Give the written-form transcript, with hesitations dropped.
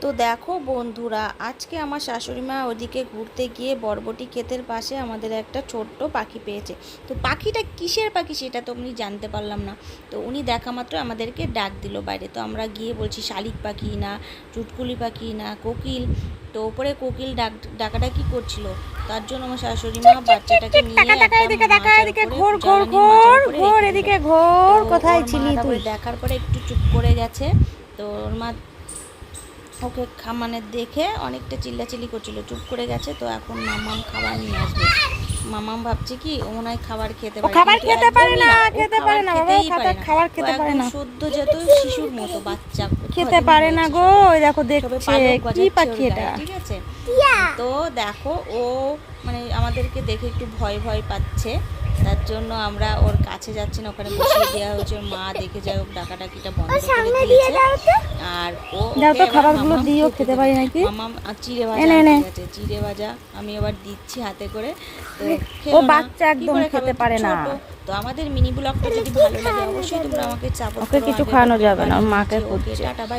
তো দেখো বন্ধুরা, আজকে আমার শাশুড়ি মা ওদিকে ঘুরতে গিয়ে বরবটি ক্ষেতের পাশে আমাদের একটা ছোট্ট পাখি পেয়েছে। তো পাখিটা কিসের পাখি সেটা তো উনি জানতে পারলাম না। তো উনি দেখা মাত্র আমাদেরকে ডাক দিল বাইরে। তো আমরা গিয়ে বলছি শালিক পাখি না চুটকুলি পাখি না কোকিল। তো ওপরে কোকিল ডাকাডাকি করছিল। তার জন্য আমার শাশুড়ি মা বাচ্চাটাকে নিয়ে একটা মাচার উপরে জ্বালানির মাচার উপরে রেখে দিল। তো কোথায় ওর মা ছিলি তুই? তারপরে দেখার পরে একটু চুপ করে গেছে। তো ওর মা ওকে মানে দেখে অনেকটা চিল্লাচিল্লি করছিল, চুপ করে গেছে। তো এখন মামাম খাবার নিয়ে আসবে। মামাম ভাবছে কি ও মনে হয় খাবার খেতে ও পারে, খাবার কিন্তু খেতে পারে একদমই না, না, ও খেতে খাবার পারে না বাবা, ও খেতেই পারে না। খাবার ও খেতে পারে একদম না, সদ্যজাত শিশুর মতো বাচ্চা, খেতে কদিনই পারে না হয়েছে গো। সবে, ওই দেখো সবে দেখছে পালক কি গজাচ্ছে ওর পাখি এটা। গায়ে, ঠিক আছে। তো দেখো ও মানে আমাদেরকে দেখে একটু ভয় ভয় পাচ্ছে। তার জন্য আমরা ওর কাছে যাচ্ছি না, ওখানে বসিয়ে দেওয়া হয়েছে। ওর মা দেখে যাই হোক ডাকাডাকিটা বন্ধ করে দিয়েছে। আর ও দাও ওকে তো এবার খাবারগুলো মামাম দিও, খেতে খেতে দেবে। পারি নাকি। মামাম চিড়ে ভাজা এনে আনতে এনে। গেছে, চিড়ে ভাজা আমি আবার দিচ্ছি হাতে করে। তো ও খেলো না, বাচ্চা কি একদম করে খাবে, খেতে তো পারে না। ছোট। তো আমাদের মিনি ব্লগটা যদি ভালো লাগে অবশ্যই তোমরা আমাকে সাপোর্ট ওকে করো। কিছু আগে খাওয়ানো একটা যাবে না, বাড়ি ওর মাকে দিচ্ছি, ওকে খুঁজছে। Tata bye.